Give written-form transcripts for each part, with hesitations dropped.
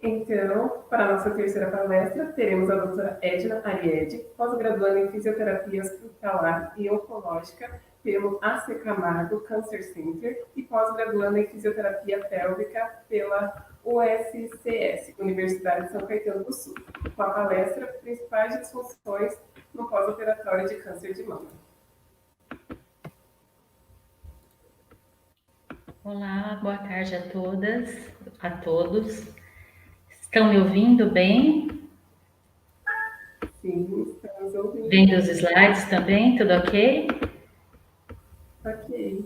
Então, para a nossa terceira palestra, teremos a doutora Edna Ariede, pós-graduanda em Fisioterapia Hospitalar e Oncológica pelo AC Camargo Cancer Center e pós-graduanda em Fisioterapia Pélvica pela USCS, Universidade de São Caetano do Sul, com a palestra Principais Disfunções no Pós-Operatório de Câncer de Mama. Olá, boa tarde a todas, a todos. Estão me ouvindo bem? Sim, estamos ouvindo. Vendo os slides também, tudo ok? Ok.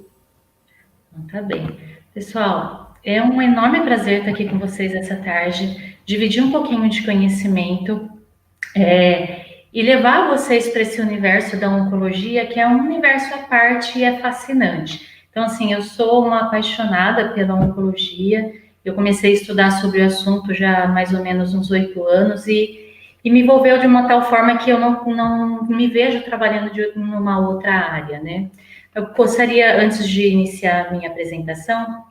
Então, tá bem. Pessoal, é um enorme prazer estar aqui com vocês essa tarde, dividir um pouquinho de conhecimento e levar vocês para esse universo da oncologia, que é um universo à parte e é fascinante. Então, assim, eu sou uma apaixonada pela oncologia, eu comecei a estudar sobre o assunto já há mais ou menos uns 8 anos e me envolveu de uma tal forma que eu não me vejo trabalhando numa outra área, né? Eu gostaria, antes de iniciar a minha apresentação,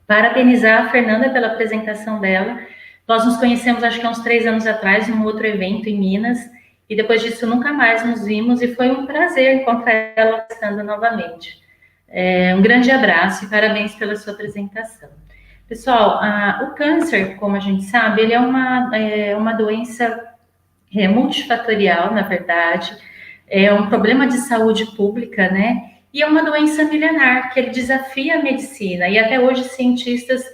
parabenizar a Fernanda pela apresentação dela. Nós nos conhecemos, acho que há uns 3 anos atrás, num outro evento em Minas, e depois disso nunca mais nos vimos, e foi um prazer encontrar ela estando novamente. Um grande abraço e parabéns pela sua apresentação. Pessoal, o câncer, como a gente sabe, ele é uma doença multifatorial, na verdade, é um problema de saúde pública, né? E é uma doença milenar, que ele desafia a medicina, e até hoje cientistas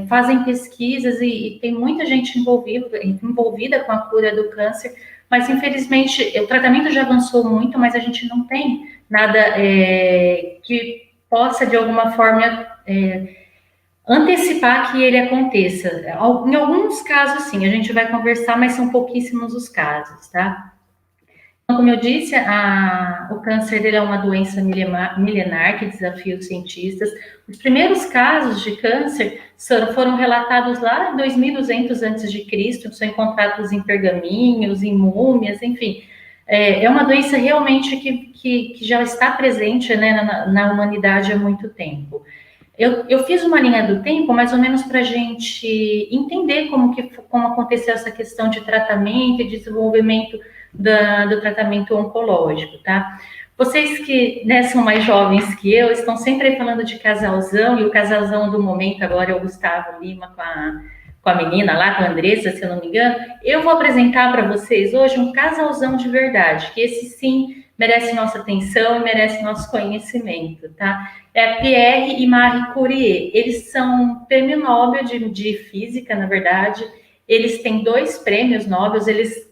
fazem pesquisas e tem muita gente envolvida com a cura do câncer, mas infelizmente o tratamento já avançou muito, mas a gente não tem nada que possa, de alguma forma, antecipar que ele aconteça. Em alguns casos, sim, a gente vai conversar, mas são pouquíssimos os casos, tá? Então, como eu disse, o câncer é uma doença milenar que desafia os cientistas. Os primeiros casos de câncer foram relatados lá em 2200 a.C., são encontrados em pergaminhos, em múmias, enfim. É uma doença realmente que já está presente, né, na humanidade há muito tempo. Eu fiz uma linha do tempo, mais ou menos para a gente entender como aconteceu essa questão de tratamento e desenvolvimento do tratamento oncológico, tá? Vocês que, né, são mais jovens que eu, estão sempre aí falando de casalzão, e o casalzão do momento agora é o Gustavo Lima com a menina lá, com a Andressa, se eu não me engano. Eu vou apresentar para vocês hoje um casalzão de verdade, que esse sim merece nossa atenção e merece nosso conhecimento, tá? É Pierre e Marie Curie. Eles são prêmio Nobel de física, na verdade. Eles têm 2 prêmios Nobel.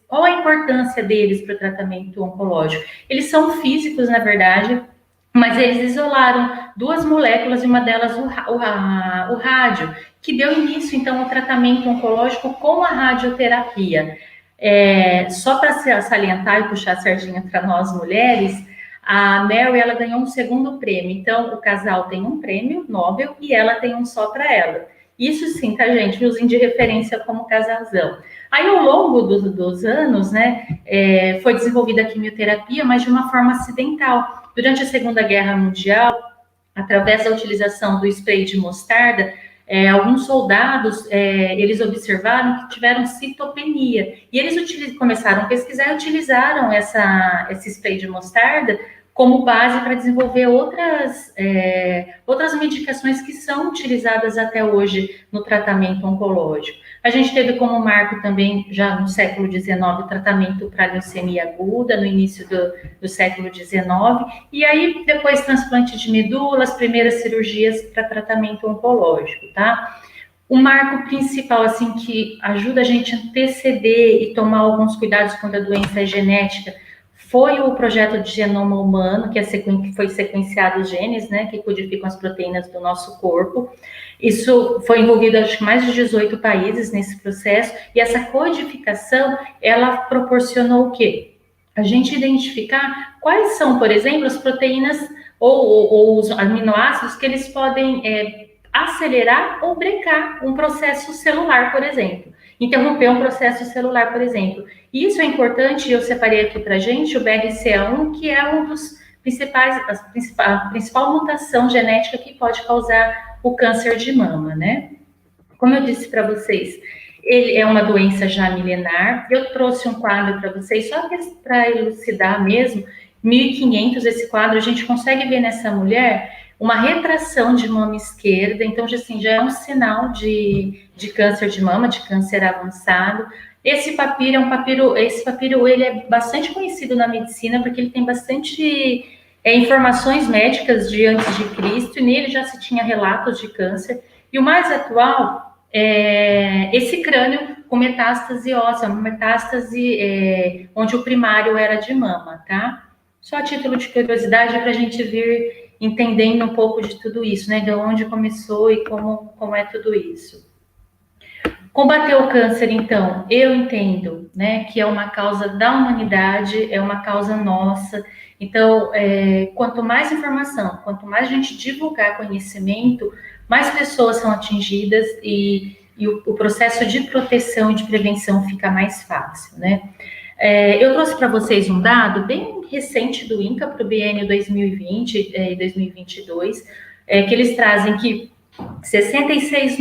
Qual a importância deles para o tratamento oncológico? Eles são físicos, na verdade, mas eles isolaram 2 moléculas, e uma delas o rádio, que deu início, então, ao tratamento oncológico com a radioterapia. Só para salientar e puxar a sardinha para nós mulheres, a Mary, ela ganhou um 2º prêmio. Então, o casal tem um prêmio Nobel e ela tem um só para ela. Isso sim, tá, gente? Usem de referência como casalzão. Aí, ao longo dos anos, né, foi desenvolvida a quimioterapia, mas de uma forma acidental. Durante a Segunda Guerra Mundial, através da utilização do spray de mostarda, alguns soldados, eles observaram que tiveram citopenia, e eles começaram a pesquisar e utilizaram esse spray de mostarda como base para desenvolver outras medicações que são utilizadas até hoje no tratamento oncológico. A gente teve como marco também, já no século XIX, o tratamento para leucemia aguda, no início do século XIX, e aí depois transplante de medula, as primeiras cirurgias para tratamento oncológico, tá? O marco principal, assim, que ajuda a gente a anteceder e tomar alguns cuidados quando a doença é genética, foi o projeto de genoma humano, que foi sequenciado os genes, né, que codificam as proteínas do nosso corpo. Isso foi envolvido, acho que mais de 18 países nesse processo, e essa codificação, ela proporcionou o quê? A gente identificar quais são, por exemplo, as proteínas ou os aminoácidos que eles podem acelerar ou brecar um processo celular, por exemplo. Interromper um processo celular, por exemplo. E isso é importante, eu separei aqui para a gente o BRCA1, que é um dos a principal mutação genética que pode causar o câncer de mama, né? Como eu disse para vocês, ele é uma doença já milenar. Eu trouxe um quadro para vocês, só para elucidar mesmo. 1500, esse quadro, a gente consegue ver nessa mulher uma retração de mama esquerda, então, assim, já é um sinal de câncer de mama, de câncer avançado. Esse papiro esse papiro, ele é bastante conhecido na medicina, porque ele tem bastante informações médicas de antes de Cristo, e nele já se tinha relatos de câncer. E o mais atual é esse crânio com metástase óssea, onde o primário era de mama, tá? Só a título de curiosidade para a gente vir entendendo um pouco de tudo isso, né? De onde começou e como é tudo isso. Combater o câncer, então, eu entendo, né, que é uma causa da humanidade, é uma causa nossa. Então, quanto mais informação, quanto mais a gente divulgar conhecimento, mais pessoas são atingidas e o processo de proteção e de prevenção fica mais fácil, né? Eu trouxe para vocês um dado bem recente do INCA para o biênio 2020 e 2022, que eles trazem que 66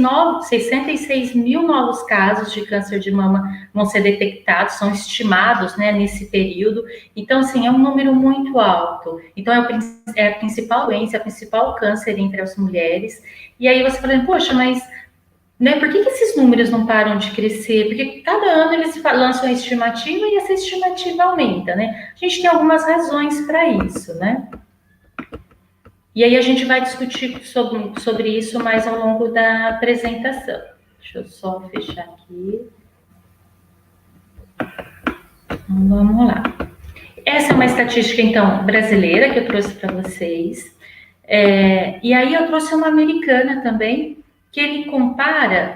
mil novos casos de câncer de mama vão ser detectados, são estimados, né, nesse período. Então, assim, é um número muito alto. Então, é a principal doença, é o principal câncer entre as mulheres. E aí você fala, poxa, mas né, por que esses números não param de crescer? Porque cada ano eles lançam a estimativa e essa estimativa aumenta, né? A gente tem algumas razões para isso, né? E aí a gente vai discutir sobre isso mais ao longo da apresentação. Deixa eu só fechar aqui. Vamos lá. Essa é uma estatística, então, brasileira que eu trouxe para vocês. E aí eu trouxe uma americana também, que ele compara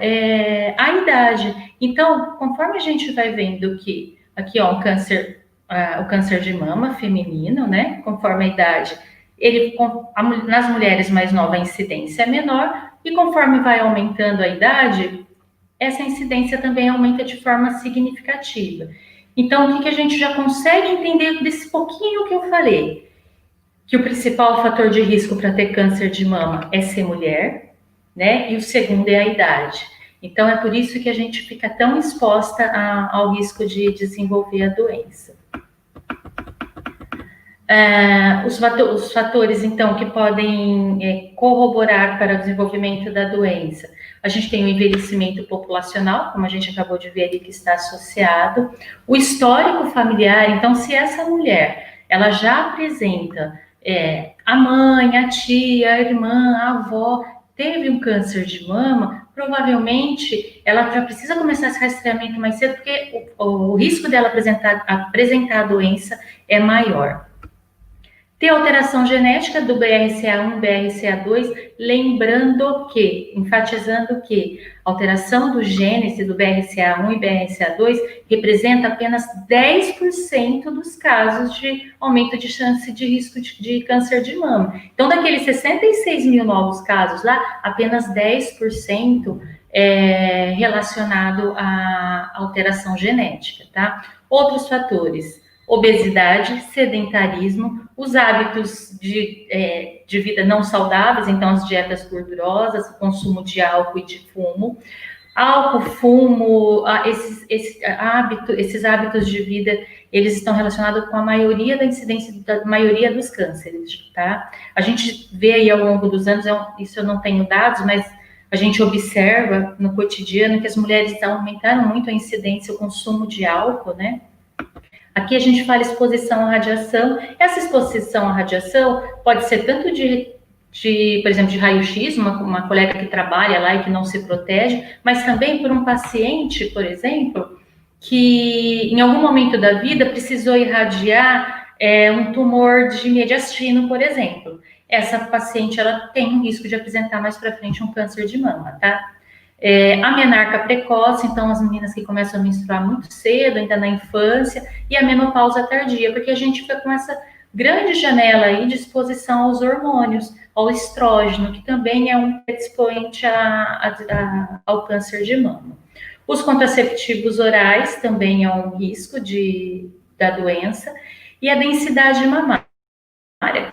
a idade. Então, conforme a gente vai vendo que aqui, ó, o câncer de mama feminino, né? Conforme a idade, nas mulheres mais novas a incidência é menor, e conforme vai aumentando a idade, essa incidência também aumenta de forma significativa. Então, o que a gente já consegue entender desse pouquinho que eu falei? Que o principal fator de risco para ter câncer de mama é ser mulher, né? E o segundo é a idade. Então, é por isso que a gente fica tão exposta ao risco de desenvolver a doença. Os fatores, então, que podem corroborar para o desenvolvimento da doença. A gente tem o envelhecimento populacional, como a gente acabou de ver ali, que está associado. O histórico familiar, então, se essa mulher, ela já apresenta a mãe, a tia, a irmã, a avó, teve um câncer de mama, provavelmente ela já precisa começar esse rastreamento mais cedo, porque o risco dela apresentar a doença é maior. Ter alteração genética do BRCA1 e BRCA2, enfatizando que a alteração do gene do BRCA1 e BRCA2 representa apenas 10% dos casos de aumento de chance de risco de câncer de mama. Então, daqueles 66 mil novos casos lá, apenas 10% é relacionado à alteração genética, tá? Outros fatores: obesidade, sedentarismo, os hábitos de vida não saudáveis, então as dietas gordurosas, o consumo de álcool e de fumo. Álcool, fumo, esses hábitos de vida, eles estão relacionados com a maioria da incidência da maioria dos cânceres, tá? A gente vê aí ao longo dos anos, isso eu não tenho dados, mas a gente observa no cotidiano que as mulheres aumentaram muito a incidência, o consumo de álcool, né? Aqui a gente fala exposição à radiação. Essa exposição à radiação pode ser tanto por exemplo, de raio-x, uma colega que trabalha lá e que não se protege, mas também por um paciente, por exemplo, que em algum momento da vida precisou irradiar um tumor de mediastino, por exemplo. Essa paciente, ela tem um risco de apresentar mais para frente um câncer de mama, tá? A menarca precoce, então as meninas que começam a menstruar muito cedo, ainda na infância, e a menopausa tardia, porque a gente fica com essa grande janela aí de exposição aos hormônios, ao estrógeno, que também é um predisponente ao câncer de mama. Os contraceptivos orais também é um risco da doença, e a densidade mamária.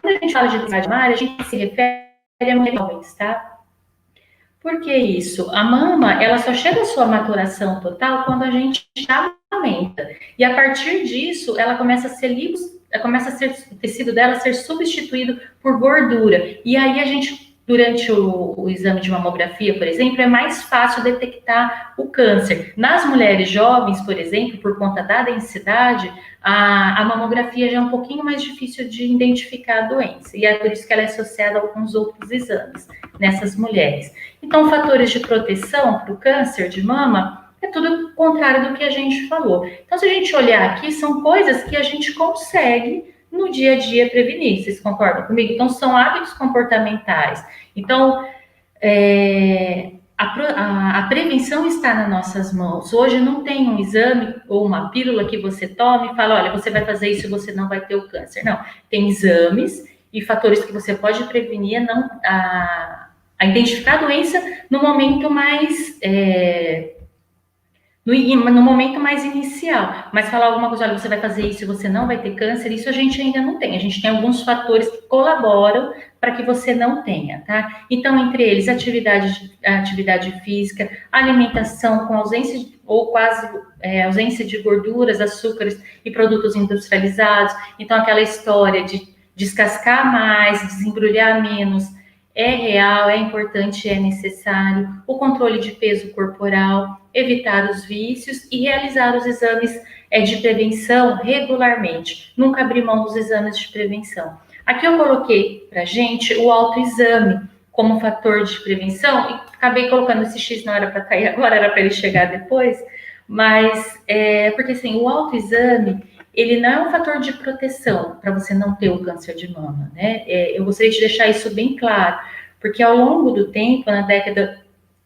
Quando a gente fala de densidade mamária, a gente se refere a mulheres, tá? Por que isso? A mama, ela só chega à sua maturação total quando a gente amamenta. E a partir disso, ela começa a ser o tecido dela a ser substituído por gordura. E aí a gente, durante o exame de mamografia, por exemplo, é mais fácil detectar o câncer. Nas mulheres jovens, por exemplo, por conta da densidade, a mamografia já é um pouquinho mais difícil de identificar a doença. E é por isso que ela é associada a alguns outros exames nessas mulheres. Então, fatores de proteção para o câncer de mama é tudo o contrário do que a gente falou. Então, se a gente olhar aqui, são coisas que a gente consegue no dia a dia prevenir. Vocês concordam comigo? Então, são hábitos comportamentais. Então, a prevenção está nas nossas mãos. Hoje não tem um exame ou uma pílula que você tome e fala, olha, você vai fazer isso e você não vai ter o câncer. Não, tem exames e fatores que você pode prevenir a identificar a doença no momento mais no momento mais inicial, mas falar alguma coisa, olha, você vai fazer isso e você não vai ter câncer, isso a gente ainda não tem. A gente tem alguns fatores que colaboram para que você não tenha, tá? Então, entre eles, atividade física, alimentação com ausência ou quase ausência de gorduras, açúcares e produtos industrializados. Então, aquela história de descascar mais, desembrulhar menos, é real, é importante, é necessário. O controle de peso corporal, evitar os vícios e realizar os exames de prevenção regularmente. Nunca abrir mão dos exames de prevenção. Aqui eu coloquei para gente o autoexame como fator de prevenção e acabei colocando esse X, não era para cair agora, era para ele chegar depois, mas porque assim, o autoexame ele não é um fator de proteção para você não ter o câncer de mama, né? Eu gostaria de deixar isso bem claro, porque ao longo do tempo,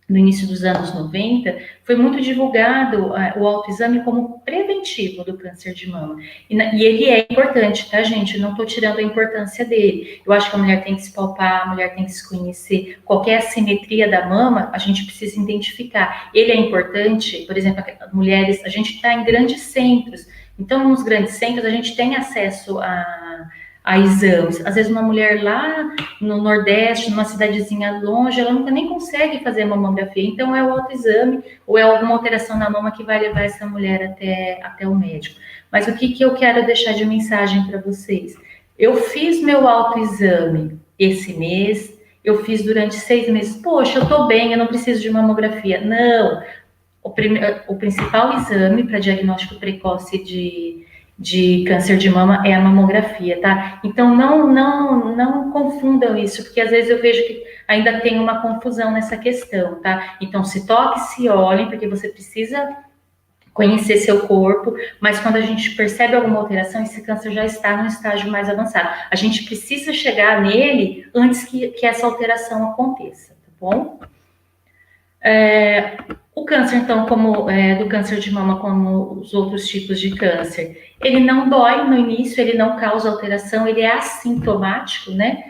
no início dos anos 90, foi muito divulgado o autoexame como preventivo do câncer de mama. E ele é importante, tá, gente? Eu não estou tirando a importância dele. Eu acho que a mulher tem que se palpar, a mulher tem que se conhecer. Qualquer assimetria da mama, a gente precisa identificar. Ele é importante, por exemplo, mulheres, a gente está em grandes centros. Então, nos grandes centros, a gente tem acesso a exames. Às vezes, uma mulher lá no Nordeste, numa cidadezinha longe, ela nunca nem consegue fazer mamografia. Então, é o autoexame ou é alguma alteração na mama que vai levar essa mulher até o médico. Mas o que eu quero deixar de mensagem para vocês? Eu fiz meu autoexame esse mês, eu fiz durante 6 meses. Poxa, eu tô bem, eu não preciso de mamografia. Não. O principal exame para diagnóstico precoce de câncer de mama é a mamografia, tá? Então, não confundam isso, porque às vezes eu vejo que ainda tem uma confusão nessa questão, tá? Então, se toque, se olhem, porque você precisa conhecer seu corpo, mas quando a gente percebe alguma alteração, esse câncer já está num estágio mais avançado. A gente precisa chegar nele antes que essa alteração aconteça, tá bom? O câncer, então, do câncer de mama, como os outros tipos de câncer, ele não dói no início, ele não causa alteração, ele é assintomático, né?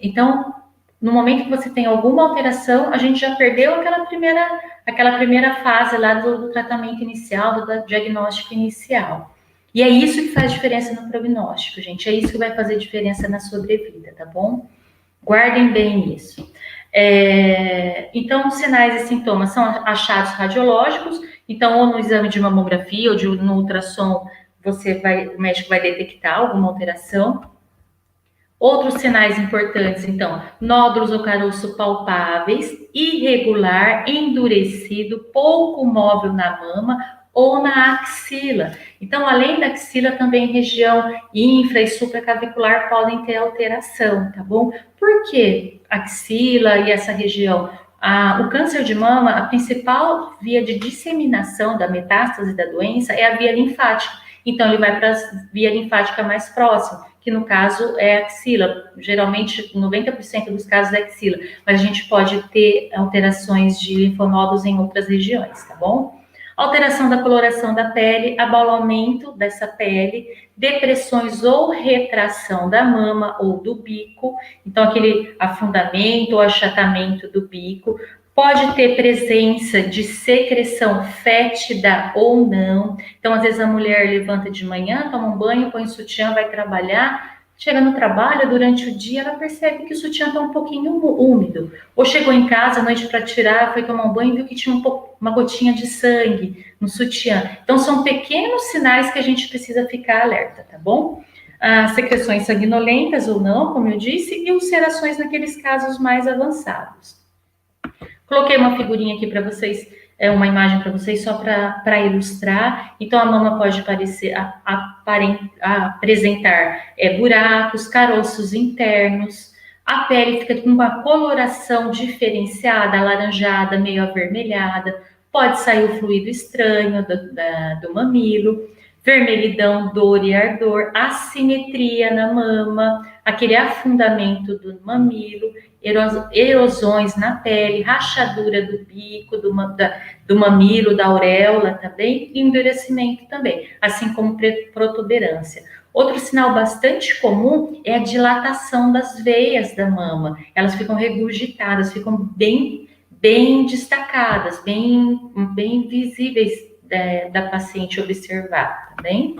Então, no momento que você tem alguma alteração, a gente já perdeu aquela primeira fase lá do tratamento inicial, do diagnóstico inicial. E é isso que faz diferença no prognóstico, gente. É isso que vai fazer diferença na sobrevida, tá bom? Guardem bem isso. Então, os sinais e sintomas são achados radiológicos. Então, ou no exame de mamografia ou no ultrassom, o médico vai detectar alguma alteração. Outros sinais importantes, então, nódulos ou caroço palpáveis, irregular, endurecido, pouco móvel na mama ou na axila. Então, além da axila, também região infra e supraclavicular podem ter alteração, tá bom? Por que axila e essa região? O câncer de mama, a principal via de disseminação da metástase da doença é a via linfática. Então, ele vai para a via linfática mais próxima, que no caso é a axila. Geralmente, 90% dos casos é axila, mas a gente pode ter alterações de linfonodos em outras regiões, tá bom? Alteração da coloração da pele, abaulamento dessa pele, depressões ou retração da mama ou do bico, então aquele afundamento ou achatamento do bico, pode ter presença de secreção fétida ou não, então às vezes a mulher levanta de manhã, toma um banho, põe um sutiã, vai trabalhar, Chega no trabalho, durante o dia, ela percebe que o sutiã está um pouquinho úmido. Ou chegou em casa à noite para tirar, foi tomar um banho e viu que tinha uma gotinha de sangue no sutiã. Então, são pequenos sinais que a gente precisa ficar alerta, tá bom? Secreções sanguinolentas ou não, como eu disse, e ulcerações naqueles casos mais avançados. Coloquei uma figurinha aqui para vocês, uma imagem para vocês só para ilustrar. Então, a mama pode apresentar buracos, caroços internos, a pele fica com uma coloração diferenciada, alaranjada, meio avermelhada, pode sair o fluido estranho do mamilo, vermelhidão, dor e ardor, assimetria na mama, aquele afundamento do mamilo, erosões na pele, rachadura do bico, do mamilo, da auréola também, e endurecimento também, assim como protuberância. Outro sinal bastante comum é a dilatação das veias da mama. Elas ficam regurgitadas, ficam bem destacadas, bem visíveis da paciente observar, tá bem?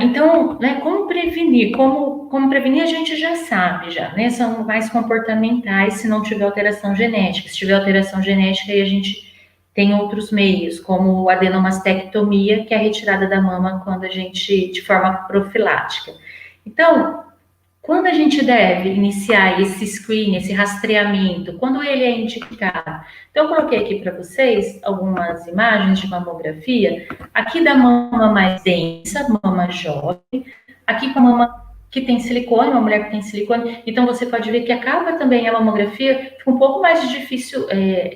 Então, né, como prevenir? Como prevenir a gente já sabe, né? São mais comportamentais se não tiver alteração genética. Se tiver alteração genética, aí a gente tem outros meios, como a adenomastectomia, que é a retirada da mama quando a gente, de forma profilática. Então, quando a gente deve iniciar esse screen, esse rastreamento, quando ele é indicado? Então, eu coloquei aqui para vocês algumas imagens de mamografia, aqui da mama mais densa, mama jovem, aqui com a mama que tem silicone, uma mulher que tem silicone, então você pode ver que acaba também a mamografia, fica um pouco mais difícil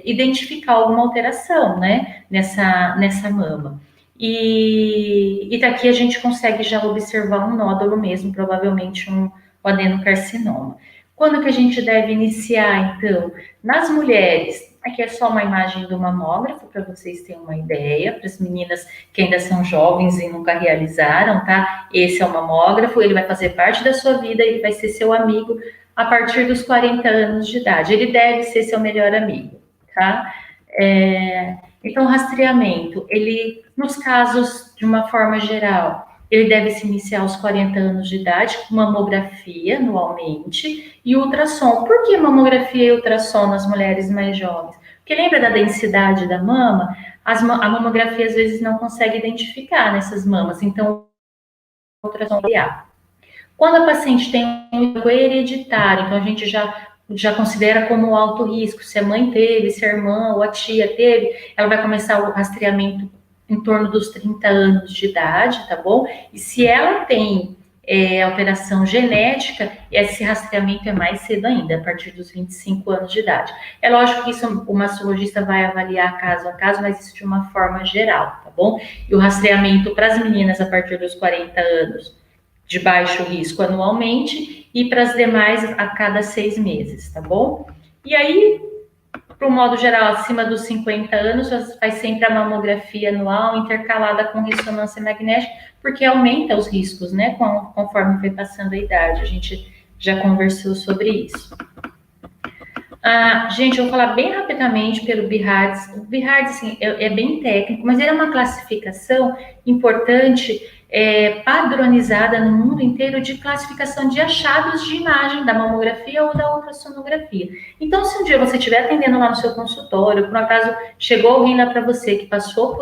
identificar alguma alteração, né, nessa mama. E daqui a gente consegue já observar um nódulo mesmo, provavelmente o adenocarcinoma. Quando que a gente deve iniciar, então? Nas mulheres, aqui é só uma imagem do mamógrafo, para vocês terem uma ideia, para as meninas que ainda são jovens e nunca realizaram, tá? Esse é o mamógrafo, ele vai fazer parte da sua vida, ele vai ser seu amigo a partir dos 40 anos de idade. Ele deve ser seu melhor amigo, tá? Então, o rastreamento, ele, nos casos, de uma forma geral, ele deve se iniciar aos 40 anos de idade, com mamografia anualmente e ultrassom. Por que mamografia e ultrassom nas mulheres mais jovens? Porque lembra da densidade da mama? A mamografia às vezes não consegue identificar nessas mamas, então o ultrassom é. Quando a paciente tem um risco hereditário, então a gente já considera como alto risco, se a mãe teve, se a irmã ou a tia teve, ela vai começar o rastreamento em torno dos 30 anos de idade, tá bom? E se ela tem alteração genética, esse rastreamento é mais cedo ainda, a partir dos 25 anos de idade. É lógico que isso o mastologista vai avaliar caso a caso, mas isso de uma forma geral, tá bom? E o rastreamento para as meninas a partir dos 40 anos, de baixo risco anualmente, e para as demais a cada 6 meses, tá bom? E aí, para o modo geral, acima dos 50 anos, faz sempre a mamografia anual intercalada com ressonância magnética, porque aumenta os riscos, né, conforme vai passando a idade. A gente já conversou sobre isso. Gente, eu vou falar bem rapidamente pelo BIHARDS. O BIHARDS, assim, é bem técnico, mas ele é uma classificação importante, padronizada no mundo inteiro de classificação de achados de imagem da mamografia ou da ultrassonografia. Então, se um dia você estiver atendendo lá no seu consultório, por um acaso chegou alguém lá para você que passou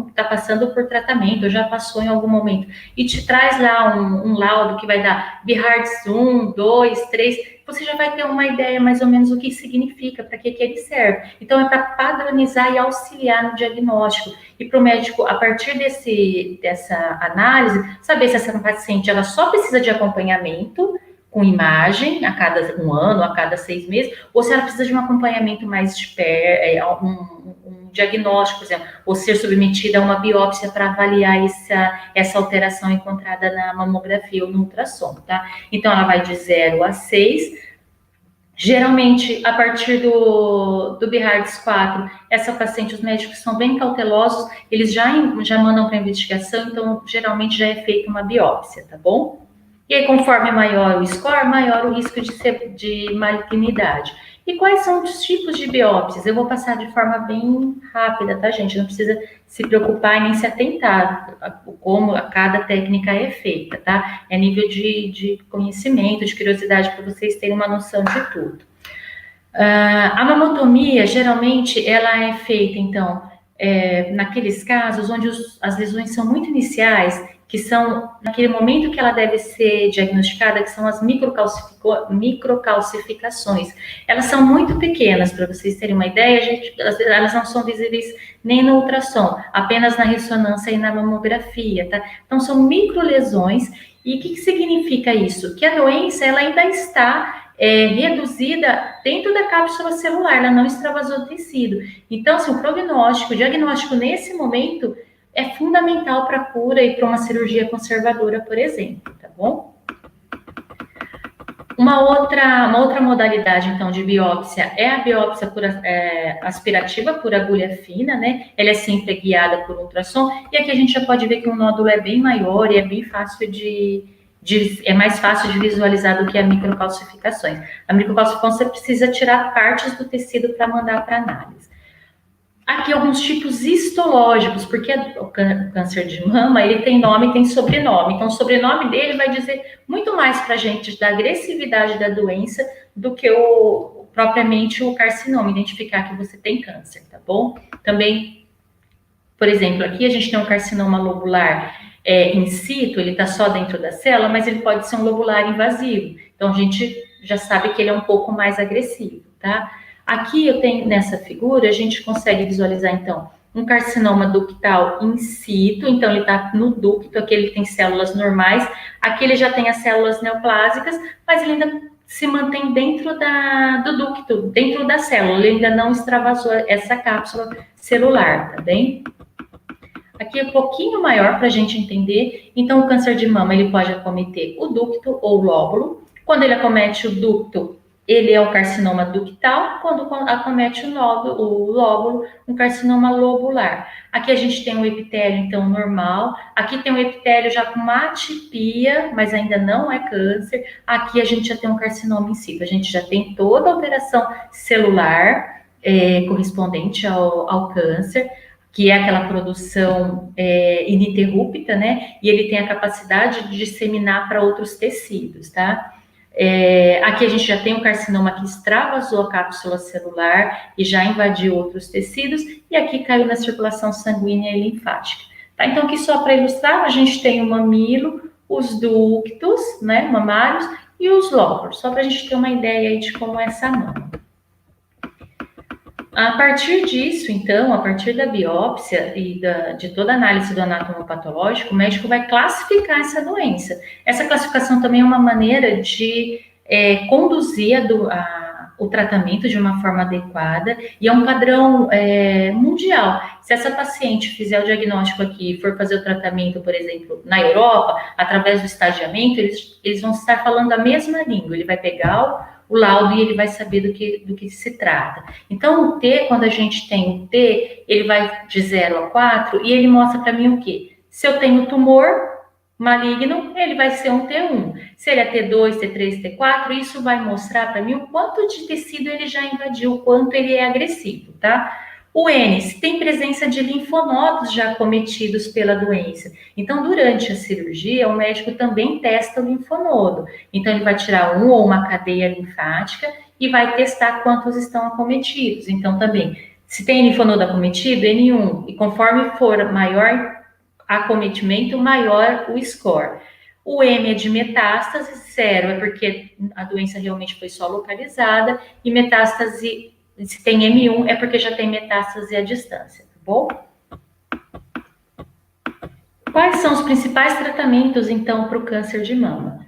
está passando por tratamento, ou já passou em algum momento, e te traz lá um laudo que vai dar BIHARDS 1, 2, 3, você já vai ter uma ideia mais ou menos o que significa, para que ele serve. Então, é para padronizar e auxiliar no diagnóstico. E para o médico, a partir dessa análise, saber se essa paciente ela só precisa de acompanhamento com imagem a cada 1 ano, a cada 6 meses, ou se ela precisa de um acompanhamento mais de perto, um diagnóstico, por exemplo, ou ser submetida a uma biópsia para avaliar essa alteração encontrada na mamografia ou no ultrassom, tá? Então, ela vai de 0 a 6. Geralmente, a partir do BIHARDS 4, essa paciente, os médicos são bem cautelosos, eles já mandam para investigação, então, geralmente já é feita uma biópsia, tá bom? E aí, conforme maior o score, maior o risco de malignidade. E quais são os tipos de biópsias? Eu vou passar de forma bem rápida, tá, gente? Não precisa se preocupar e nem se atentar a como cada técnica é feita, tá? É nível de conhecimento, de curiosidade, para vocês terem uma noção de tudo. A mamotomia, geralmente, ela é feita, então, naqueles casos onde as lesões são muito iniciais, que são naquele momento que ela deve ser diagnosticada, que são as microcalcificações. Elas são muito pequenas, para vocês terem uma ideia, elas não são visíveis nem no ultrassom, apenas na ressonância e na mamografia, tá? Então, são microlesões. E o que significa isso? Que a doença, ela ainda está reduzida dentro da cápsula celular, ela não extravasou o tecido. Então, assim, o diagnóstico nesse momento é fundamental para a cura e para uma cirurgia conservadora, por exemplo, tá bom? Uma outra modalidade, então, de biópsia é a biópsia aspirativa por agulha fina, né? Ela é sempre guiada por ultrassom, e aqui a gente já pode ver que o nódulo é bem maior e é bem fácil é mais fácil de visualizar do que a microcalcificações. A microcalcificação você precisa tirar partes do tecido para mandar para análise. Aqui alguns tipos histológicos, porque o câncer de mama, ele tem nome e tem sobrenome. Então, o sobrenome dele vai dizer muito mais para a gente da agressividade da doença do que propriamente o carcinoma, identificar que você tem câncer, tá bom? Também, por exemplo, aqui a gente tem um carcinoma lobular in situ, ele está só dentro da célula, mas ele pode ser um lobular invasivo. Então, a gente já sabe que ele é um pouco mais agressivo, tá? Aqui eu tenho, nessa figura, a gente consegue visualizar, então, um carcinoma ductal in situ, então ele está no ducto, aqui ele tem células normais, aqui ele já tem as células neoplásicas, mas ele ainda se mantém dentro do ducto, dentro da célula, ele ainda não extravasou essa cápsula celular, tá bem? Aqui é um pouquinho maior para a gente entender, então o câncer de mama, ele pode acometer o ducto ou o lóbulo, quando ele acomete o ducto, ele é um carcinoma ductal, quando acomete o lóbulo, um carcinoma lobular. Aqui a gente tem um epitélio, então, normal. Aqui tem um epitélio já com uma atipia, mas ainda não é câncer. Aqui a gente já tem um carcinoma in situ. A gente já tem toda a alteração celular correspondente ao câncer, que é aquela produção ininterrupta, né? E ele tem a capacidade de disseminar para outros tecidos, tá? Aqui a gente já tem um carcinoma que extravasou a cápsula celular e já invadiu outros tecidos, e aqui caiu na circulação sanguínea e linfática. Tá? Então, aqui só para ilustrar, a gente tem o mamilo, os ductos, né, mamários, e os lóbulos, só para a gente ter uma ideia aí de como é essa mama. A partir disso, então, a partir da biópsia e de toda a análise do anatomopatológico, o médico vai classificar essa doença. Essa classificação também é uma maneira de conduzir o tratamento de uma forma adequada e é um padrão mundial. Se essa paciente fizer o diagnóstico aqui e for fazer o tratamento, por exemplo, na Europa, através do estadiamento, eles vão estar falando a mesma língua. Ele vai pegar o laudo e ele vai saber do que se trata. Então, o T, quando a gente tem o T, ele vai de 0 a 4 e ele mostra para mim o quê? Se eu tenho tumor maligno, ele vai ser um T1. Se ele é T2, T3, T4, isso vai mostrar para mim o quanto de tecido ele já invadiu, o quanto ele é agressivo, tá? O N, se tem presença de linfonodos já acometidos pela doença. Então, durante a cirurgia, o médico também testa o linfonodo. Então, ele vai tirar um ou uma cadeia linfática e vai testar quantos estão acometidos. Então, também, se tem linfonodo acometido, N1, e conforme for maior acometimento, maior o score. O M é de metástase, 0 é porque a doença realmente foi só localizada, e metástase, se tem M1, é porque já tem metástase à distância, tá bom? Quais são os principais tratamentos, então, para o câncer de mama?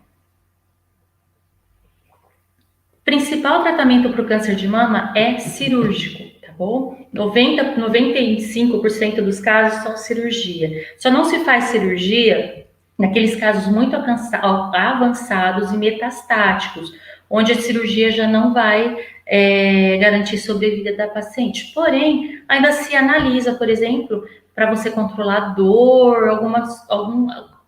O principal tratamento para o câncer de mama é cirúrgico, tá bom? 95% dos casos são cirurgia. Só não se faz cirurgia naqueles casos muito avançados e metastáticos, onde a cirurgia já não vai garantir sobrevida da paciente. Porém, ainda se analisa, por exemplo, para você controlar dor,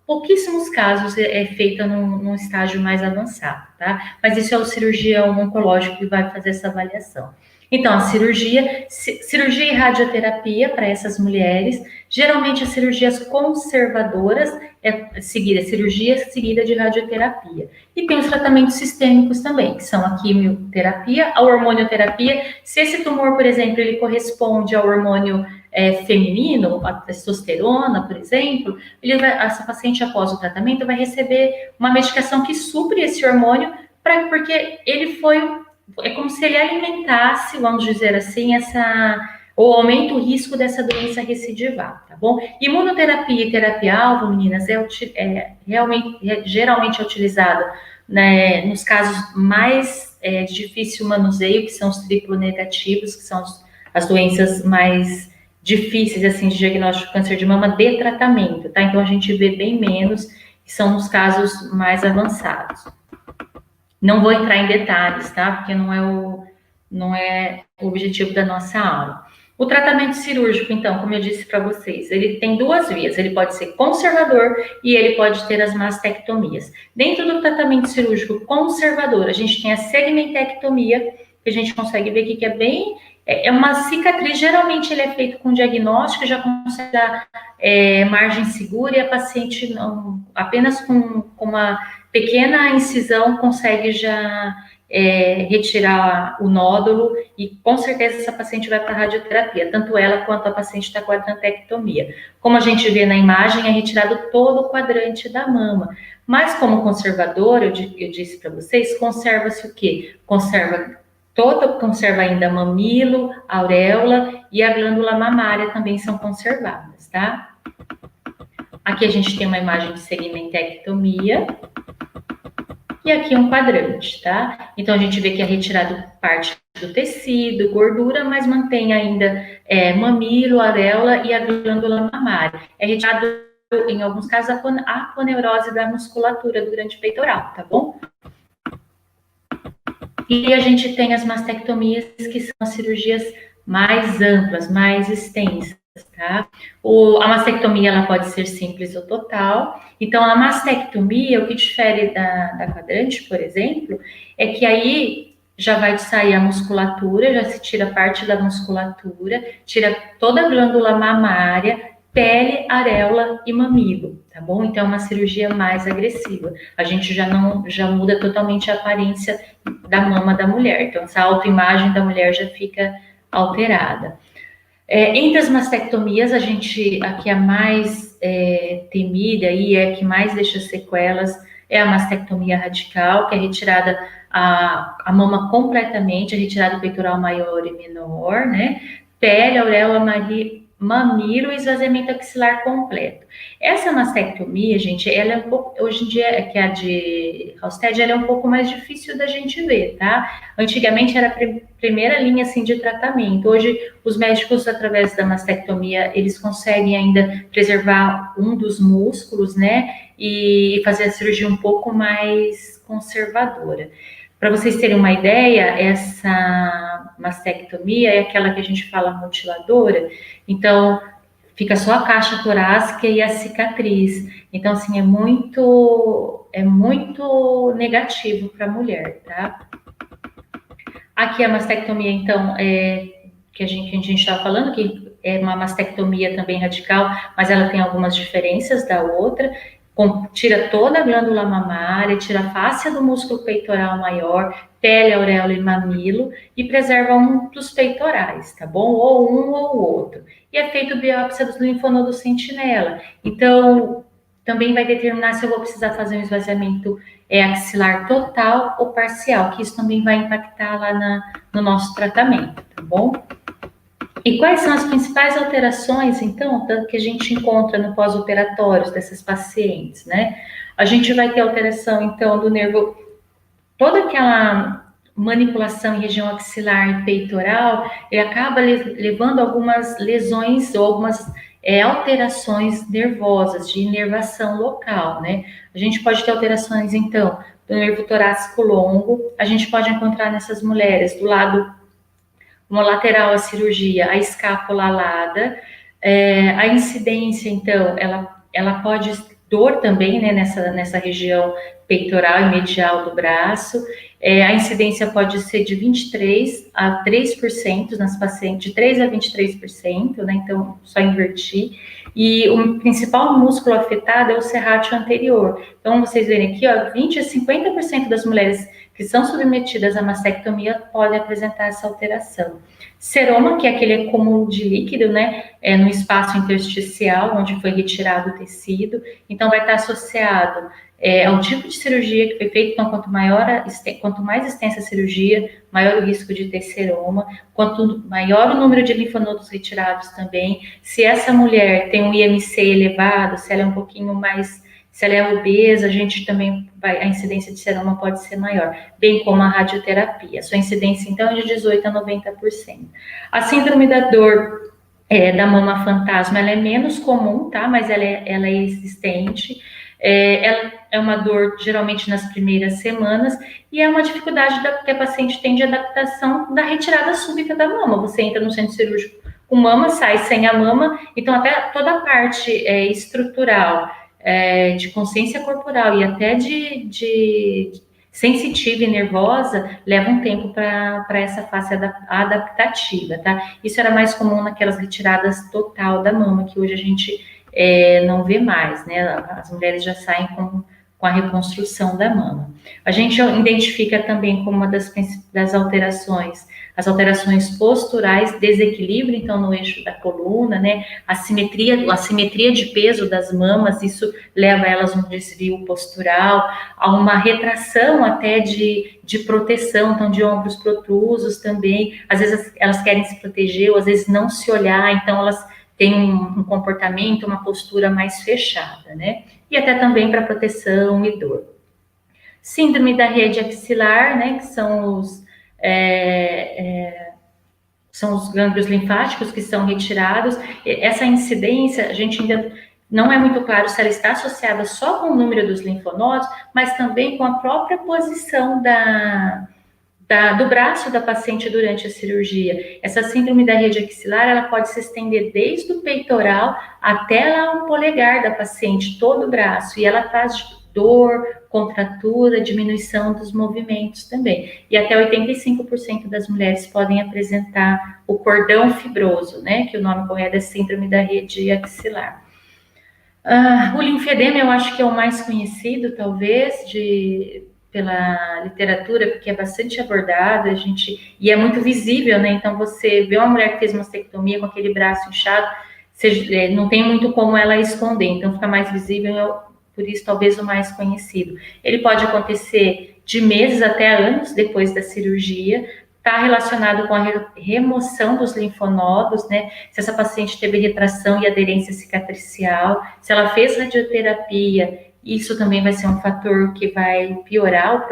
pouquíssimos casos é feita num estágio mais avançado, tá? Mas isso é o cirurgião oncológico que vai fazer essa avaliação. Então, a cirurgia e radioterapia para essas mulheres, geralmente as cirurgias conservadoras cirurgia seguida de radioterapia. E tem os tratamentos sistêmicos também, que são a quimioterapia, a hormonioterapia. Se esse tumor, por exemplo, ele corresponde ao hormônio feminino, a testosterona, por exemplo, essa paciente, após o tratamento, vai receber uma medicação que supre esse hormônio, porque ele é como se ele alimentasse, vamos dizer assim, ou aumenta o risco dessa doença recidivar, tá bom? Imunoterapia e terapia-alvo, meninas, geralmente é utilizada, né, nos casos mais de difícil manuseio, que são os triplo negativos, que são as doenças mais difíceis, assim, de diagnóstico de câncer de mama de tratamento, tá? Então, a gente vê bem menos, que são nos casos mais avançados. Não vou entrar em detalhes, tá? Porque não é o objetivo da nossa aula. O tratamento cirúrgico, então, como eu disse para vocês, ele tem duas vias. Ele pode ser conservador e ele pode ter as mastectomias. Dentro do tratamento cirúrgico conservador, a gente tem a segmentectomia, que a gente consegue ver aqui que é uma cicatriz. Geralmente ele é feito com diagnóstico, já consegue dar margem segura, e a paciente apenas com uma pequena incisão consegue já retirar o nódulo, e com certeza essa paciente vai para a radioterapia, tanto ela quanto a paciente da quadrantectomia. Como a gente vê na imagem, é retirado todo o quadrante da mama. Mas como conservador, eu disse para vocês, conserva-se o quê? Conserva ainda mamilo, auréola e a glândula mamária também são conservadas, tá? Aqui a gente tem uma imagem de segmentectomia. E aqui um quadrante, tá? Então, a gente vê que é retirado parte do tecido, gordura, mas mantém ainda mamilo, areola e a glândula mamária. É retirado, em alguns casos, a aponeurose da musculatura do grande peitoral, tá bom? E a gente tem as mastectomias, que são as cirurgias mais amplas, mais extensas, tá? A mastectomia, ela pode ser simples ou total. Então, a mastectomia, o que difere da quadrante, por exemplo, é que aí já vai sair a musculatura, já se tira parte da musculatura, tira toda a glândula mamária, pele, areola e mamilo, tá bom? Então, é uma cirurgia mais agressiva. A gente já muda totalmente a aparência da mama da mulher. Então, essa autoimagem da mulher já fica alterada. Entre as mastectomias, aqui a mais temida e que mais deixa sequelas é a mastectomia radical, que é retirada a mama completamente, é retirado o peitoral maior e menor, né? Pele, auréola, mamilo e esvaziamento axilar completo. Essa mastectomia, gente, ela é um pouco, hoje em dia, que é a de Halsted, ela é um pouco mais difícil da gente ver, tá? Antigamente era a primeira linha, assim, de tratamento. Hoje, os médicos, através da mastectomia, eles conseguem ainda preservar um dos músculos, né? E fazer a cirurgia um pouco mais conservadora. Para vocês terem uma ideia, essa mastectomia é aquela que a gente fala mutiladora. Então, fica só a caixa torácica e a cicatriz. Então, assim, é muito negativo para a mulher, tá? Aqui a mastectomia, então, que a gente estava falando, que é uma mastectomia também radical, mas ela tem algumas diferenças da outra. Tira toda a glândula mamária, tira a fáscia do músculo peitoral maior, pele, auréola e mamilo, e preserva um dos peitorais, tá bom? Ou um ou outro. E é feito biópsia do linfonodo sentinela. Então, também vai determinar se eu vou precisar fazer um esvaziamento axilar total ou parcial, que isso também vai impactar lá no nosso tratamento, tá bom? E quais são as principais alterações, então, que a gente encontra no pós-operatório dessas pacientes, né? A gente vai ter alteração, então, do nervo, toda aquela manipulação em região axilar e peitoral, ele acaba levando algumas lesões ou algumas alterações nervosas, de inervação local, né? A gente pode ter alterações, então, do nervo torácico longo, a gente pode encontrar nessas mulheres, do lado uma lateral à cirurgia, a escápula alada, a incidência, então, ela pode dor também, né, nessa região peitoral e medial do braço. A incidência pode ser de 23% a 3% nas pacientes, de 3% a 23%, né, então só invertir. E o principal músculo afetado é o serrátil anterior. Então, vocês verem aqui, ó, 20% a 50% das mulheres que são submetidas à mastectomia podem apresentar essa alteração. Seroma, que é aquele acúmulo de líquido, né, no espaço intersticial, onde foi retirado o tecido, então vai estar associado ao tipo de cirurgia que foi feita. Então, quanto mais extensa a cirurgia, maior o risco de ter seroma, quanto maior o número de linfonodos retirados também. Se essa mulher tem um IMC elevado, se ela é um pouquinho mais, se ela é obesa, a gente também a incidência de seroma pode ser maior, bem como a radioterapia. Sua incidência, então, é de 18% a 90%. A síndrome da dor da mama fantasma, ela é menos comum, tá? Mas ela é existente. Ela é uma dor geralmente nas primeiras semanas e é uma dificuldade que a paciente tem de adaptação da retirada súbita da mama. Você entra no centro cirúrgico com mama, sai sem a mama, então até toda a parte estrutural, de consciência corporal e até de sensitiva e nervosa, leva um tempo para essa fase adaptativa, tá? Isso era mais comum naquelas retiradas total da mama, que hoje a gente não vê mais, né? As mulheres já saem com a reconstrução da mama. A gente identifica também como uma das alterações, as alterações posturais, desequilíbrio, então, no eixo da coluna, né? A simetria de peso das mamas, isso leva elas a um desvio postural, a uma retração até de proteção, então, de ombros protrusos também. Às vezes elas querem se proteger, ou às vezes não se olhar, então elas têm um comportamento, uma postura mais fechada, né? E até também para proteção e dor. Síndrome da rede axilar, né? Que são os gânglios linfáticos que são retirados. Essa incidência, a gente ainda não é muito claro se ela está associada só com o número dos linfonodos, mas também com a própria posição do braço da paciente durante a cirurgia. Essa síndrome da rede axilar, ela pode se estender desde o peitoral até lá o polegar da paciente, todo o braço, e ela traz dor, contratura, diminuição dos movimentos também. E até 85% das mulheres podem apresentar o cordão fibroso, né, que o nome correto é síndrome da rede axilar. O linfedema eu acho que é o mais conhecido, talvez, pela literatura, porque é bastante abordado, e é muito visível, né? Então, você vê uma mulher que fez mastectomia com aquele braço inchado, não tem muito como ela esconder, então fica mais visível, por isso talvez o mais conhecido. Ele pode acontecer de meses até anos depois da cirurgia, está relacionado com a remoção dos linfonodos, né? Se essa paciente teve retração e aderência cicatricial, se ela fez radioterapia, isso também vai ser um fator que vai piorar,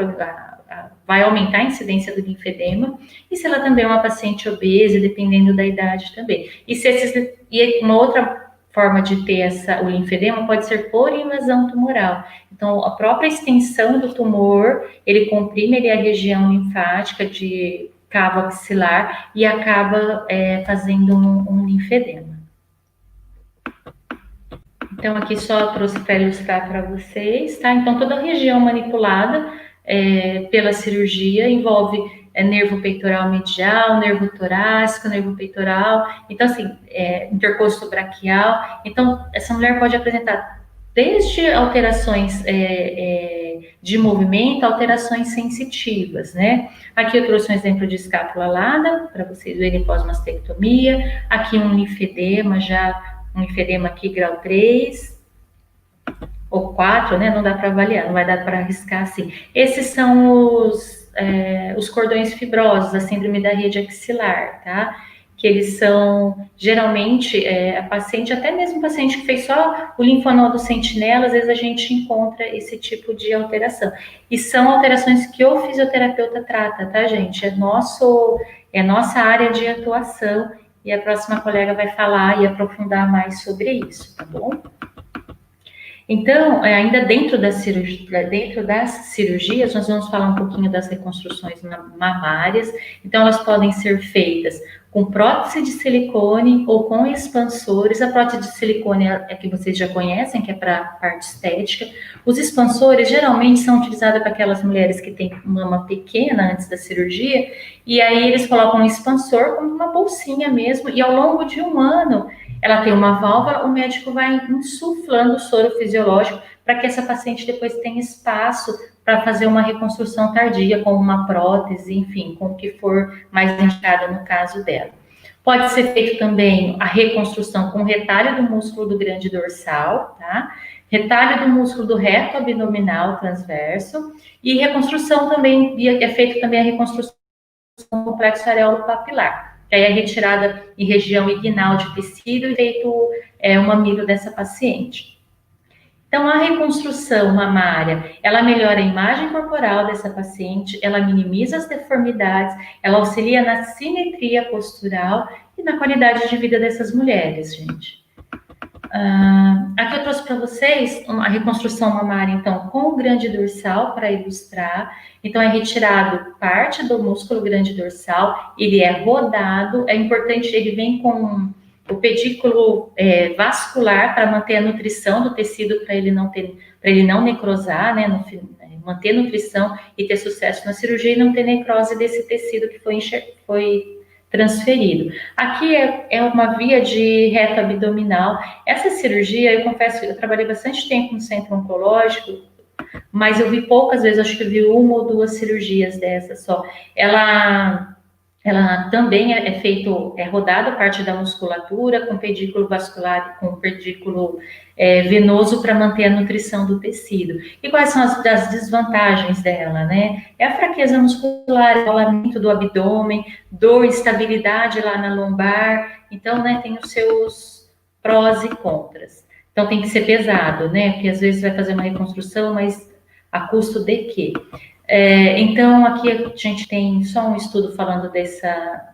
vai aumentar a incidência do linfedema, e se ela também é uma paciente obesa, dependendo da idade também. E uma outra forma de ter o linfedema pode ser por invasão tumoral. Então, a própria extensão do tumor, ele comprime a região linfática de cavo axilar e acaba fazendo um linfedema. Então, aqui só trouxe para ilustrar para vocês, tá? Então, toda a região manipulada pela cirurgia envolve nervo peitoral medial, nervo torácico, nervo peitoral, então, assim, intercosto braquial. Então, essa mulher pode apresentar desde alterações de movimento, alterações sensitivas, né? Aqui eu trouxe um exemplo de escápula alada, para vocês verem pós-mastectomia. Aqui um linfedema, um linfedema aqui grau 3 ou 4, né? Não dá para avaliar, não vai dar para arriscar assim. Esses são os cordões fibrosos, a síndrome da rede axilar, tá? Que eles são, geralmente, a paciente, até mesmo paciente que fez só o linfonodo sentinela, às vezes a gente encontra esse tipo de alteração. E são alterações que o fisioterapeuta trata, tá, gente? É nossa área de atuação, e a próxima colega vai falar e aprofundar mais sobre isso, tá bom? Então, ainda dentro das cirurgias, nós vamos falar um pouquinho das reconstruções mamárias. Então, elas podem ser feitas com prótese de silicone ou com expansores. A prótese de silicone é que vocês já conhecem, que é para a parte estética. Os expansores geralmente são utilizados para aquelas mulheres que têm mama pequena antes da cirurgia, e aí eles colocam um expansor como uma bolsinha mesmo, e ao longo de um ano ela tem uma válvula, o médico vai insuflando o soro fisiológico para que essa paciente depois tenha espaço para fazer uma reconstrução tardia, com uma prótese, enfim, com o que for mais indicado no caso dela. Pode ser feito também a reconstrução com retalho do músculo do grande dorsal, tá? Retalho do músculo do reto abdominal transverso, e reconstrução também, e é feito também a reconstrução do complexo areolo papilar, que aí é retirada em região inguinal de tecido e feito o mamilo dessa paciente. Então, a reconstrução mamária, ela melhora a imagem corporal dessa paciente, ela minimiza as deformidades, ela auxilia na simetria postural e na qualidade de vida dessas mulheres, gente. Aqui eu trouxe para vocês a reconstrução mamária, então, com o grande dorsal, para ilustrar. Então, é retirado parte do músculo grande dorsal, ele é rodado, é importante, ele vem com o pedículo vascular para manter a nutrição do tecido, para ele não necrosar, né, manter a nutrição e ter sucesso na cirurgia e não ter necrose desse tecido que foi transferido. Aqui é uma via de reto abdominal. Essa cirurgia, eu confesso, eu trabalhei bastante tempo no centro oncológico, mas eu vi poucas vezes, acho que eu vi uma ou duas cirurgias dessas só. Ela também é rodada a parte da musculatura com pedículo vascular, com pedículo venoso para manter a nutrição do tecido. E quais são as desvantagens dela, né? É a fraqueza muscular, o rolamento do abdômen, dor, instabilidade lá na lombar. Então, né, tem os seus prós e contras. Então, tem que ser pesado, né? Porque às vezes vai fazer uma reconstrução, mas a custo de quê? Então, aqui a gente tem só um estudo falando dessa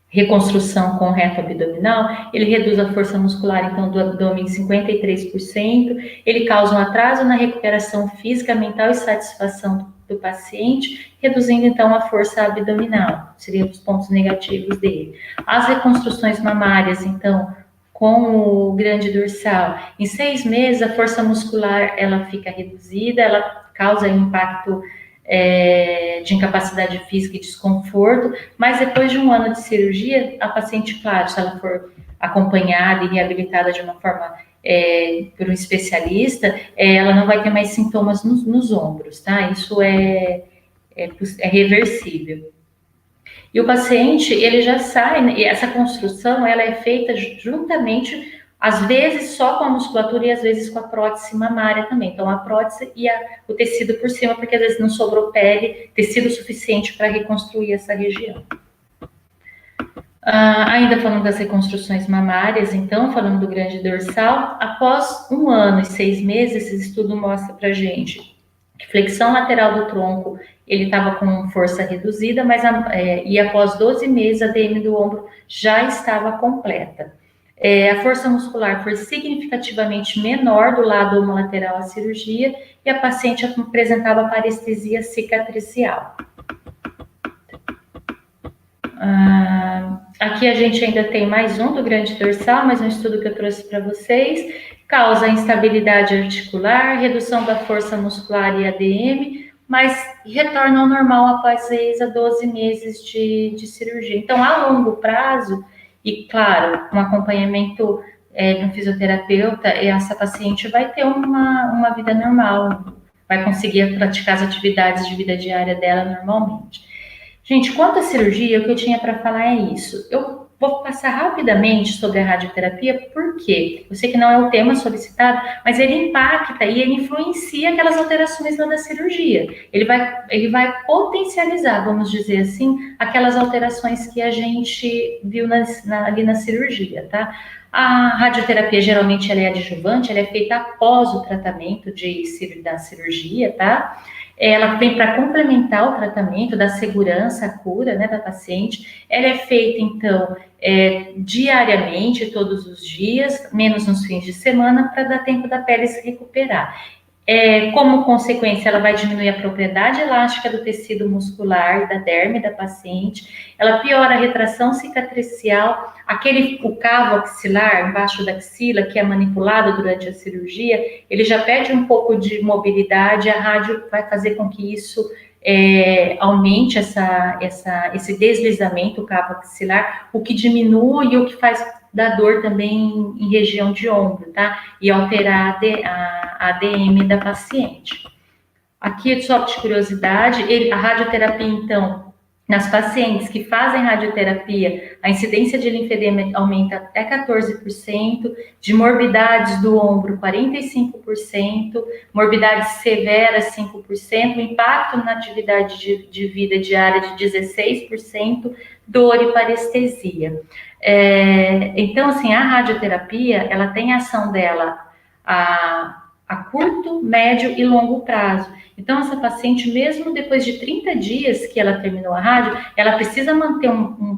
reconstrução com reto abdominal. Ele reduz a força muscular, então, do abdômen em 53%, ele causa um atraso na recuperação física, mental e satisfação do paciente, reduzindo, então, a força abdominal, seriam os pontos negativos dele. As reconstruções mamárias, então, com o grande dorsal, em 6 meses, a força muscular, ela fica reduzida, ela causa impacto de incapacidade física e desconforto, mas depois de um ano de cirurgia, a paciente, claro, se ela for acompanhada e reabilitada de uma forma por um especialista, ela não vai ter mais sintomas nos ombros, tá? Isso é reversível. E o paciente, ele já sai, e essa construção, ela é feita juntamente, às vezes só com a musculatura e às vezes com a prótese mamária também. Então, a prótese e o tecido por cima, porque às vezes não sobrou pele, tecido suficiente para reconstruir essa região. Ainda falando das reconstruções mamárias, então, falando do grande dorsal, após 1 ano e 6 meses, esse estudo mostra para gente que flexão lateral do tronco, ele estava com força reduzida, mas e após 12 meses, a DM do ombro já estava completa. A força muscular foi significativamente menor do lado homolateral à cirurgia e a paciente apresentava parestesia cicatricial. Aqui a gente ainda tem mais um do grande dorsal, mais um estudo que eu trouxe para vocês. Causa instabilidade articular, redução da força muscular e ADM, mas retorna ao normal após 6 a 12 meses de cirurgia. Então, a longo prazo, e claro, com acompanhamento de um fisioterapeuta, essa paciente vai ter uma vida normal, vai conseguir praticar as atividades de vida diária dela normalmente. Gente, quanto à cirurgia, o que eu tinha para falar é isso. Eu vou passar rapidamente sobre a radioterapia, porque eu sei que não é o tema solicitado, mas ele impacta e ele influencia aquelas alterações lá da cirurgia. Ele vai potencializar, vamos dizer assim, aquelas alterações que a gente viu ali na cirurgia, tá? A radioterapia, geralmente, ela é adjuvante, ela é feita após o tratamento da cirurgia, tá? Ela vem para complementar o tratamento, dar segurança à cura, né, da paciente. Ela é feita, então, diariamente, todos os dias, menos nos fins de semana, para dar tempo da pele se recuperar. Como consequência, ela vai diminuir a propriedade elástica do tecido muscular, da derme da paciente, ela piora a retração cicatricial, o cavo axilar, embaixo da axila, que é manipulado durante a cirurgia, ele já perde um pouco de mobilidade, a rádio vai fazer com que isso aumente esse deslizamento, o cavo axilar, o que diminui e o que faz da dor também em região de ombro, tá? E alterar a ADM da paciente. Aqui, só de curiosidade, a radioterapia, então, nas pacientes que fazem radioterapia, a incidência de linfedema aumenta até 14%, de morbidades do ombro 45%, morbidade severa 5%, impacto na atividade de vida diária de 16%, dor e parestesia. Então, assim, a radioterapia, ela tem a ação dela a curto, médio e longo prazo. Então, essa paciente, mesmo depois de 30 dias que ela terminou a rádio, ela precisa manter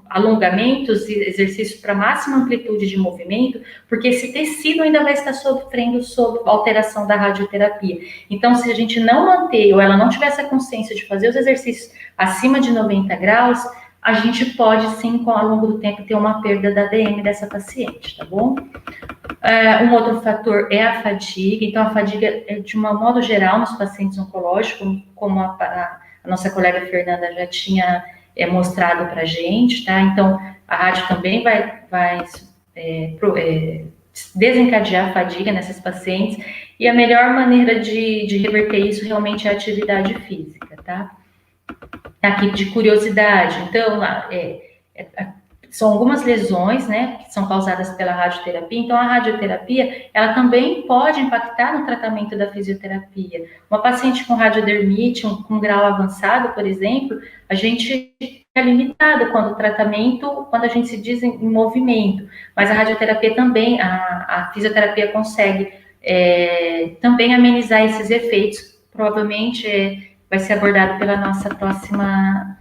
alongamentos e exercícios para máxima amplitude de movimento, porque esse tecido ainda vai estar sofrendo sob alteração da radioterapia. Então, se a gente não manter, ou ela não tiver essa consciência de fazer os exercícios acima de 90 graus, a gente pode, sim, ao longo do tempo, ter uma perda da ADM dessa paciente, tá bom? Um outro fator é a fadiga. Então, a fadiga, de um modo geral, nos pacientes oncológicos, como a nossa colega Fernanda já tinha mostrado para a gente, tá? Então, a rádio também vai desencadear a fadiga nessas pacientes, e a melhor maneira de reverter isso realmente é a atividade física, tá? Aqui de curiosidade, então, são algumas lesões, né, que são causadas pela radioterapia. Então, a radioterapia, ela também pode impactar no tratamento da fisioterapia. Uma paciente com radiodermite, com grau avançado, por exemplo, a gente é limitado quando a gente se diz em movimento, mas a radioterapia também, a fisioterapia consegue também amenizar esses efeitos. Provavelmente vai ser abordado pela nossa próxima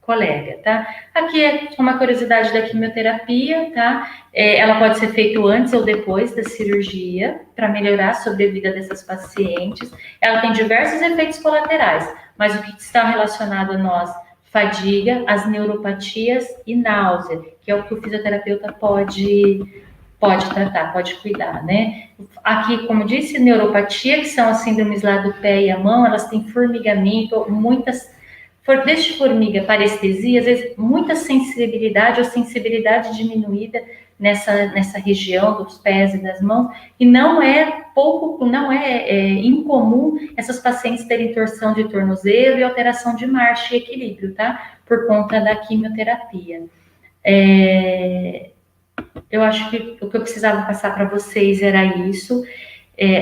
colega, tá? Aqui é uma curiosidade da quimioterapia, tá? Ela pode ser feita antes ou depois da cirurgia para melhorar a sobrevida dessas pacientes. Ela tem diversos efeitos colaterais, mas o que está relacionado a nós, fadiga, as neuropatias e náusea, que é o que o fisioterapeuta pode tratar, pode cuidar, né? Aqui, como disse, neuropatia, que são as síndromes lá do pé e a mão, elas têm formigamento, desde formiga, parestesia, às vezes muita sensibilidade ou sensibilidade diminuída nessa região dos pés e das mãos, e não é incomum essas pacientes terem torção de tornozelo e alteração de marcha e equilíbrio, tá? Por conta da quimioterapia. Eu acho que o que eu precisava passar para vocês era isso.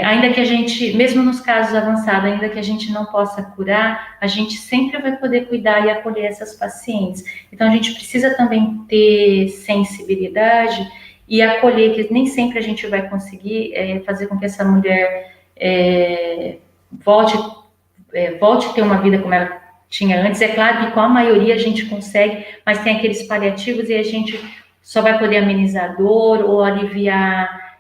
Ainda que a gente, mesmo nos casos avançados, ainda que a gente não possa curar, a gente sempre vai poder cuidar e acolher essas pacientes. Então, a gente precisa também ter sensibilidade e acolher, que nem sempre a gente vai conseguir fazer com que essa mulher volte a ter uma vida como ela tinha antes. É claro que com a maioria a gente consegue, mas tem aqueles paliativos e a gente só vai poder amenizar a dor ou aliviar,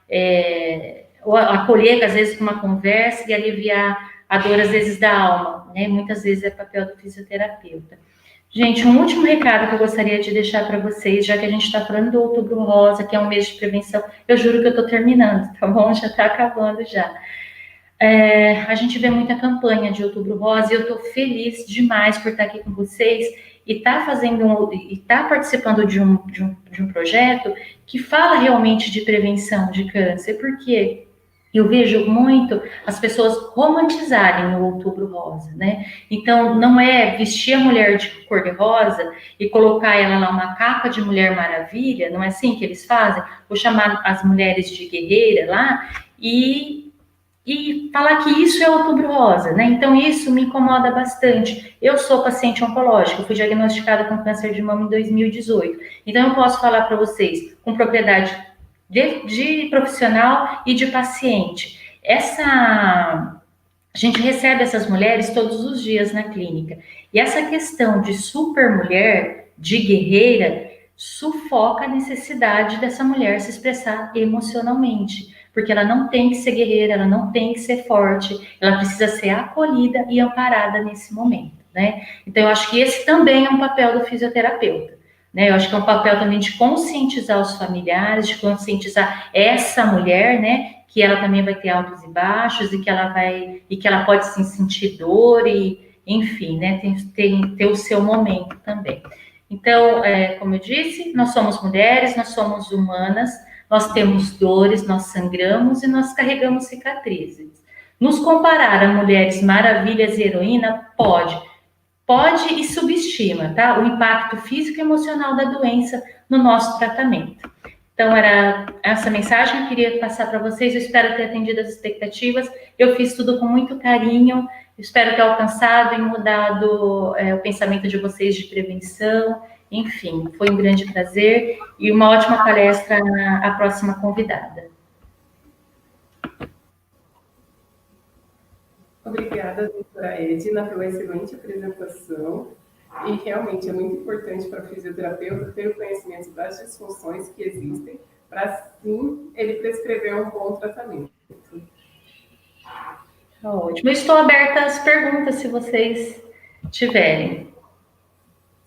ou acolher, às vezes, com uma conversa e aliviar a dor, às vezes, da alma, né? Muitas vezes é papel do fisioterapeuta. Gente, um último recado que eu gostaria de deixar para vocês, já que a gente está falando do Outubro Rosa, que é um mês de prevenção, eu juro que eu estou terminando, tá bom? Já está acabando já. A gente vê muita campanha de Outubro Rosa e eu estou feliz demais por estar aqui com vocês e tá participando de um projeto que fala realmente de prevenção de câncer, porque eu vejo muito as pessoas romantizarem o Outubro Rosa, né? Então, não é vestir a mulher de cor-de-rosa e colocar ela lá uma capa de Mulher Maravilha, não é assim que eles fazem? Ou chamar as mulheres de guerreira lá e falar que isso é Outubro Rosa, né? Então, isso me incomoda bastante. Eu sou paciente oncológica, eu fui diagnosticada com câncer de mama em 2018. Então, eu posso falar para vocês com propriedade de profissional e de paciente. A gente recebe essas mulheres todos os dias na clínica. E essa questão de super mulher, de guerreira, sufoca a necessidade dessa mulher se expressar emocionalmente. porque ela não tem que ser guerreira, ela não tem que ser forte, ela precisa ser acolhida e amparada nesse momento, né? Então, eu acho que esse também é um papel do fisioterapeuta, né? Eu acho que é um papel também de conscientizar os familiares, de conscientizar essa mulher, né? Que ela também vai ter altos e baixos e que ela pode sim, sentir dor e, enfim, né? Tem ter o seu momento também. Então, como eu disse, nós somos mulheres, nós somos humanas, nós temos dores, nós sangramos e nós carregamos cicatrizes. Nos comparar a mulheres maravilhas e heroína, pode e subestima, tá? O impacto físico e emocional da doença no nosso tratamento. Então, era essa mensagem que eu queria passar para vocês. Eu espero ter atendido as expectativas. Eu fiz tudo com muito carinho. Espero ter alcançado e mudado o pensamento de vocês de prevenção. Enfim, foi um grande prazer e uma ótima palestra a próxima convidada. Obrigada, doutora Edna, pela excelente apresentação. E realmente é muito importante para o fisioterapeuta ter o conhecimento das disfunções que existem, para assim ele prescrever um bom tratamento. Ótimo. Eu estou aberta às perguntas, se vocês tiverem.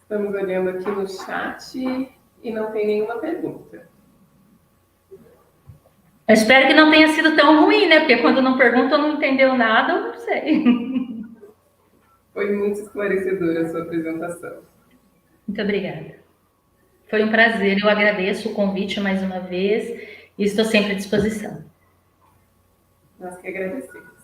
Estamos olhando aqui no chat e não tem nenhuma pergunta. Eu espero que não tenha sido tão ruim, né? Porque quando não pergunta ou não entendeu nada, eu não sei. Foi muito esclarecedora a sua apresentação. Muito obrigada. Foi um prazer. Eu agradeço o convite mais uma vez e estou sempre à disposição. Nós que agradecemos.